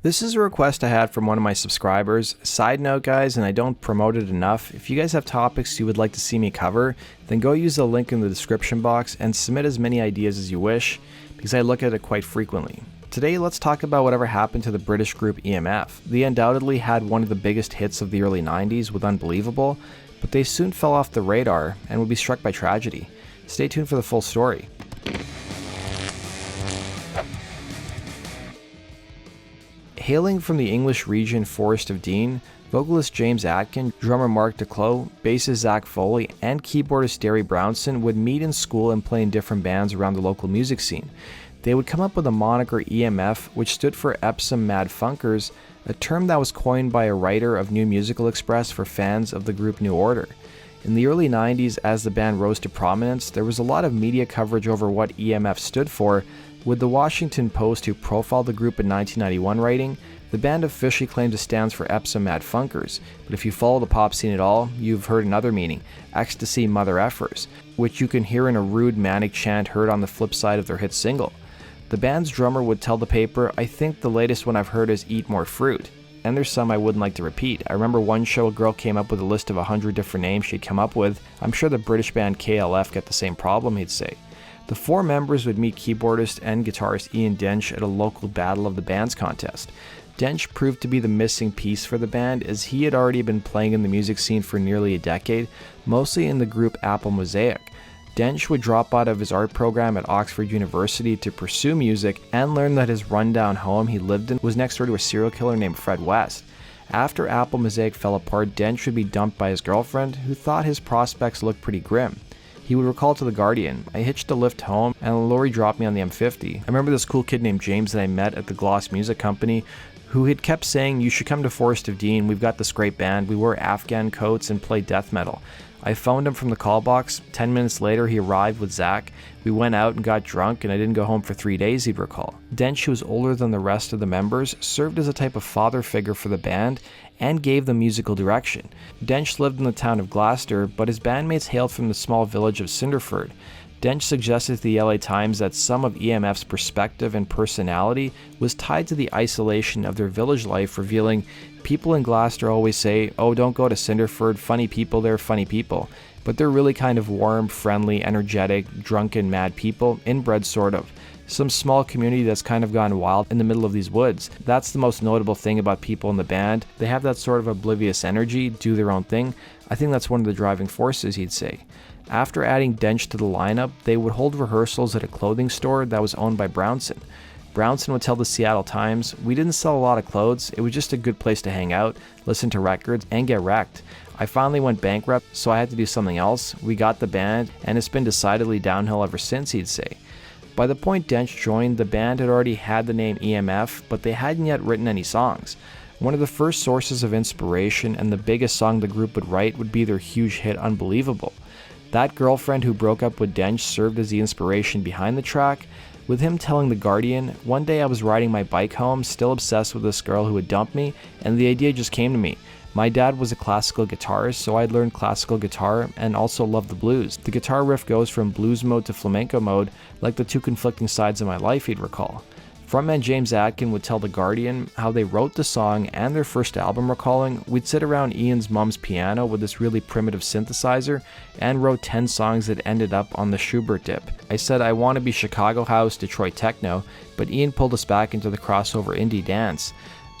This is a request I had from one of my subscribers. Side note, guys, and I don't promote it enough, if you guys have topics you would like to see me cover, then go use the link in the description box and submit as many ideas as you wish, because I look at it quite frequently. Today, let's talk about whatever happened to the British group E.M.F. They undoubtedly had one of the biggest hits of the early 90s with Unbelievable, but they soon fell off the radar and would be struck by tragedy. Stay tuned for the full story. Hailing from the English region Forest of Dean, vocalist James Atkin, drummer Mark Decloedt, bassist Zac Foley, and keyboardist Derry Brownson would meet in school and play in different bands around the local music scene. They would come up with a moniker E.M.F, which stood for Epsom Mad Funkers, a term that was coined by a writer of New Musical Express for fans of the group New Order. In the early 90s, as the band rose to prominence, there was a lot of media coverage over what E.M.F stood for, with the Washington Post, who profiled the group in 1991, writing, "The band officially claims it stands for Epsom Mad Funkers, but if you follow the pop scene at all, you've heard another meaning, Ecstasy Mother Effers, which you can hear in a rude manic chant heard on the flip side of their hit single." The band's drummer would tell the paper, "I think the latest one I've heard is Eat More Fruit." And there's some I wouldn't like to repeat. I remember one show a girl came up with a list of 100 different names she'd come up with. I'm sure the British band KLF got the same problem, he'd say. The four members would meet keyboardist and guitarist Ian Dench at a local Battle of the Bands contest. Dench proved to be the missing piece for the band, as he had already been playing in the music scene for nearly a decade, mostly in the group Apple Mosaic. Dench would drop out of his art program at Oxford University to pursue music and learn that his rundown home he lived in was next door to a serial killer named Fred West. After Apple Mosaic fell apart, Dench would be dumped by his girlfriend, who thought his prospects looked pretty grim. He would recall to The Guardian, "I hitched a lift home and a lorry dropped me on the M50. I remember this cool kid named James that I met at the Gloss Music Company who had kept saying, 'You should come to Forest of Dean, we've got this great band, we wear Afghan coats and play death metal.' I phoned him from the call box. 10 minutes later, he arrived with Zach. We went out and got drunk, and I didn't go home for 3 days," he'd recall. Dench, who was older than the rest of the members, served as a type of father figure for the band and gave them musical direction. Dench lived in the town of Gloucester, but his bandmates hailed from the small village of Cinderford. Dench suggested to the LA Times that some of E.M.F's perspective and personality was tied to the isolation of their village life, revealing, "People in Gloucester always say, 'Oh, don't go to Cinderford, funny people, they're funny people.' But they're really kind of warm, friendly, energetic, drunken, mad people, inbred sort of. Some small community that's kind of gone wild in the middle of these woods. That's the most notable thing about people in the band. They have that sort of oblivious energy, do their own thing. I think that's one of the driving forces," he'd say. After adding Dench to the lineup, they would hold rehearsals at a clothing store that was owned by Brownson. Brownson would tell the Seattle Times, "We didn't sell a lot of clothes, it was just a good place to hang out, listen to records, and get wrecked. I finally went bankrupt, so I had to do something else. We got the band, and it's been decidedly downhill ever since," he'd say. By the point Dench joined, the band had already had the name E.M.F, but they hadn't yet written any songs. One of the first sources of inspiration and the biggest song the group would write would be their huge hit Unbelievable. That girlfriend who broke up with Dench served as the inspiration behind the track, with him telling The Guardian, "One day I was riding my bike home, still obsessed with this girl who had dumped me, and the idea just came to me. My dad was a classical guitarist, so I'd learned classical guitar and also loved the blues. The guitar riff goes from blues mode to flamenco mode, like the two conflicting sides of my life," he'd recall. Frontman James Atkin would tell The Guardian how they wrote the song and their first album, recalling, "We'd sit around Ian's mom's piano with this really primitive synthesizer and wrote 10 songs that ended up on the Schubert dip. I said I want to be Chicago house, Detroit techno, but Ian pulled us back into the crossover indie dance.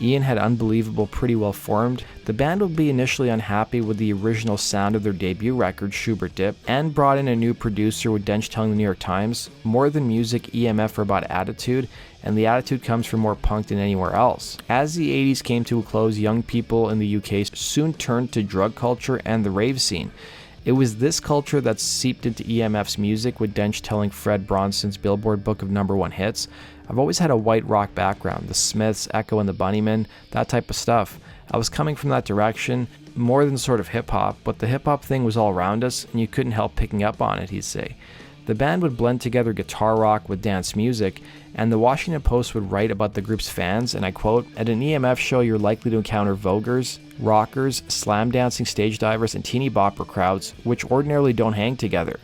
Ian had Unbelievable pretty well formed. The band would be initially unhappy with the original sound of their debut record, Schubert Dip, and brought in a new producer, with Dench telling the New York Times, "More than music, E.M.F are about attitude, and the attitude comes from more punk than anywhere else." As the 80s came to a close, young people in the UK soon turned to drug culture and the rave scene. It was this culture that seeped into E.M.F's music, with Dench telling Fred Bronson's Billboard Book of #1 hits, "I've always had a white rock background, the Smiths, Echo and the Bunnymen, that type of stuff. I was coming from that direction, more than sort of hip-hop, but the hip-hop thing was all around us, and you couldn't help picking up on it," he'd say. The band would blend together guitar rock with dance music, and the Washington Post would write about the group's fans, and I quote, "At an E.M.F show, you're likely to encounter voguers, rockers, slam dancing stage divers, and teeny bopper crowds, which ordinarily don't hang together.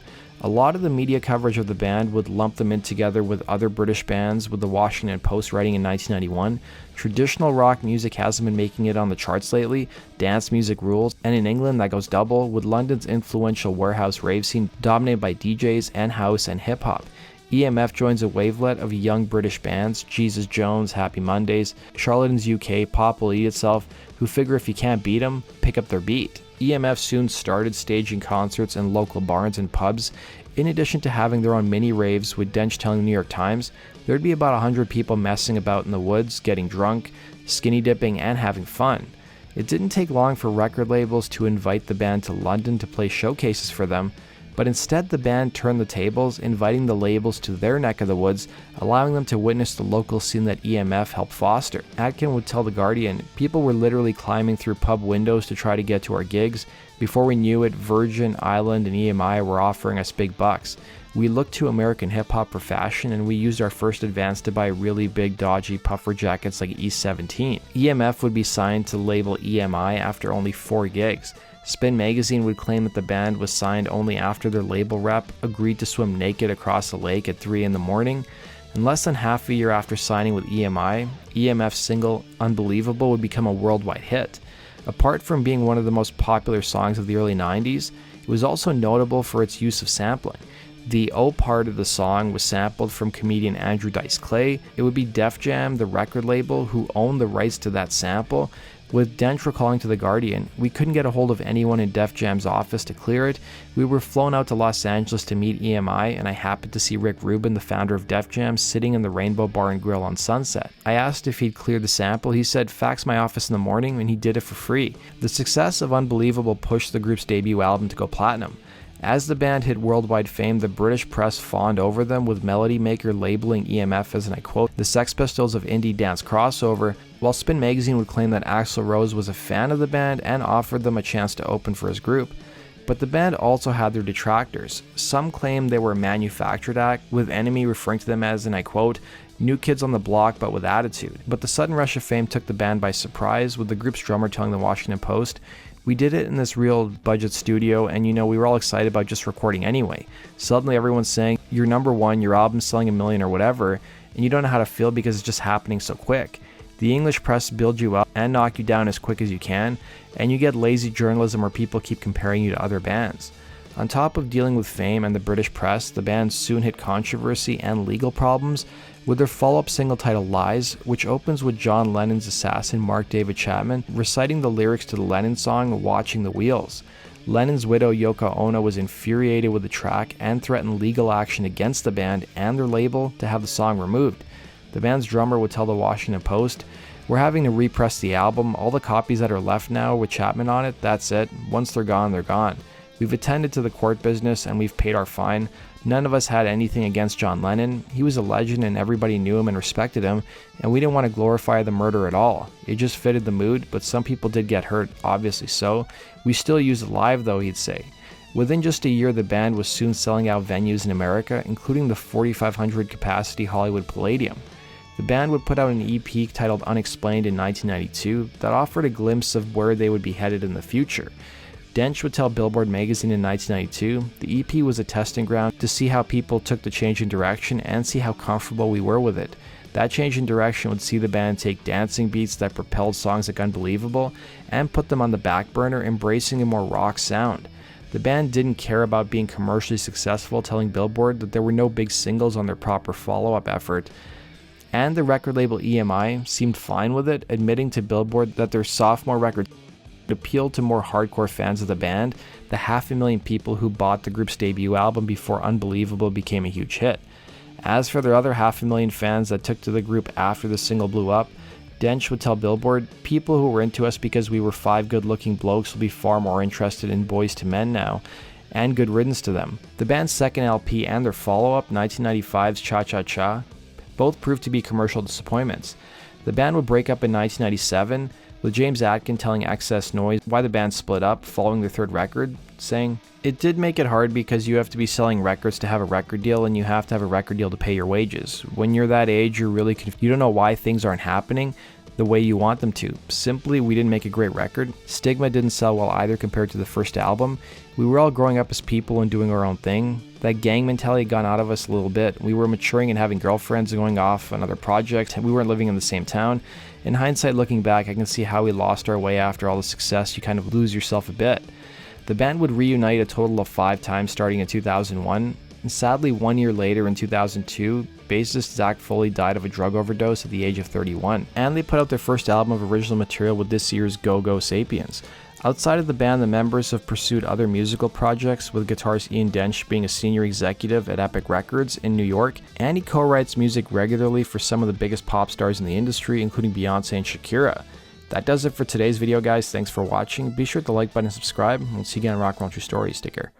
A lot of the media coverage of the band would lump them in together with other British bands, with the Washington Post writing in 1991, "Traditional rock music hasn't been making it on the charts lately, dance music rules," and in England that goes double, with London's influential warehouse rave scene dominated by DJs and house and hip-hop. E.M.F. joins a wavelet of young British bands, Jesus Jones, Happy Mondays, Charlatans UK, Pop Will Eat Itself, who figure if you can't beat them, pick up their beat. E.M.F. soon started staging concerts in local bars and pubs. In addition to having their own mini raves, with Dench telling the New York Times, there'd be about 100 people messing about in the woods, getting drunk, skinny dipping, and having fun. It didn't take long for record labels to invite the band to London to play showcases for them, but instead the band turned the tables, inviting the labels to their neck of the woods, allowing them to witness the local scene that E.M.F. helped foster. Atkin would tell The Guardian, "People were literally climbing through pub windows to try to get to our gigs. Before we knew it, Virgin, Island, and EMI were offering us big bucks. We looked to American hip-hop for fashion, and we used our first advance to buy really big, dodgy puffer jackets like E17. E.M.F. would be signed to label EMI after only 4 gigs. Spin magazine would claim that the band was signed only after their label rep agreed to swim naked across a lake at 3 in the morning. And less than half a year after signing with EMI, E.M.F's single Unbelievable would become a worldwide hit. Apart from being one of the most popular songs of the early 90s, it was also notable for its use of sampling. The O part of the song was sampled from comedian Andrew Dice Clay. It would be Def Jam, the record label, who owned the rights to that sample, with Dench recalling to The Guardian, "We couldn't get a hold of anyone in Def Jam's office to clear it. We were flown out to Los Angeles to meet EMI, and I happened to see Rick Rubin, the founder of Def Jam, sitting in the Rainbow Bar and Grill on Sunset. I asked if he'd clear the sample. He said, fax my office in the morning, and he did it for free." The success of Unbelievable pushed the group's debut album to go platinum. As the band hit worldwide fame, the British press fawned over them, with Melody Maker labeling E.M.F. as, and I quote, "the Sex Pistols of indie dance crossover," while Spin magazine would claim that Axl Rose was a fan of the band and offered them a chance to open for his group. But the band also had their detractors. Some claimed they were a manufactured act, with Enemy referring to them as, and I quote, "new kids on the block but with attitude." But the sudden rush of fame took the band by surprise, with the group's drummer telling the Washington Post, "We did it in this real budget studio, and we were all excited about just recording anyway. Suddenly everyone's saying, you're number one, your album's selling 1 million or whatever, and you don't know how to feel because it's just happening so quick. The English press builds you up and knock you down as quick as you can, and you get lazy journalism where people keep comparing you to other bands." On top of dealing with fame and the British press, the band soon hit controversy and legal problems with their follow-up single titled Lies, which opens with John Lennon's assassin Mark David Chapman reciting the lyrics to the Lennon song Watching the Wheels. Lennon's widow Yoko Ono was infuriated with the track and threatened legal action against the band and their label to have the song removed. The band's drummer would tell the Washington Post, "We're having to repress the album. All the copies that are left now with Chapman on it, that's it. Once they're gone, they're gone. We've attended to the court business and we've paid our fine. None of us had anything against John Lennon. He was a legend and everybody knew him and respected him, and we didn't want to glorify the murder at all. It just fitted the mood, but some people did get hurt, obviously so. We still use it live though," he'd say. Within just a year, the band was soon selling out venues in America, including the 4,500 capacity Hollywood Palladium. The band would put out an EP titled Unexplained in 1992 that offered a glimpse of where they would be headed in the future. Dench would tell Billboard magazine in 1992, "The EP was a testing ground to see how people took the change in direction and see how comfortable we were with it. That change in direction would see the band take dancing beats that propelled songs like Unbelievable and put them on the back burner, embracing a more rock sound. The band didn't care about being commercially successful, telling Billboard that there were no big singles on their proper follow-up effort. And the record label EMI seemed fine with it, admitting to Billboard that their sophomore record appealed to more hardcore fans of the band, the 500,000 people who bought the group's debut album before Unbelievable became a huge hit. As for their other 500,000 fans that took to the group after the single blew up, Dench would tell Billboard, "People who were into us because we were 5 good-looking blokes will be far more interested in Boys to Men now, and good riddance to them." The band's second LP and their follow-up, 1995's Cha Cha Cha, both proved to be commercial disappointments. The band would break up in 1997, with James Atkin telling Excess Noise why the band split up following their third record, saying, "It did make it hard because you have to be selling records to have a record deal, and you have to have a record deal to pay your wages. When you're that age, you're really confused. You don't know why things aren't happening, the way you want them to. Simply, we didn't make a great record. Stigma didn't sell well either compared to the first album. We were all growing up as people and doing our own thing. That gang mentality had gone out of us a little bit. We were maturing and having girlfriends and going off on other projects. We weren't living in the same town. In hindsight, looking back, I can see how we lost our way after all the success. You kind of lose yourself a bit. The band would reunite a total of 5 times starting in 2001, and sadly 1 year later in 2002, bassist Zac Foley died of a drug overdose at the age of 31, and they put out their first album of original material with this year's Go Go Sapiens. Outside of the band, the members have pursued other musical projects, with guitarist Ian Dench being a senior executive at Epic Records in New York, and he co-writes music regularly for some of the biggest pop stars in the industry, including Beyonce and Shakira. That does it for today's video, guys. Thanks for watching. Be sure to like button and subscribe. We'll see you again on Rock and Roll True Stories. Take care.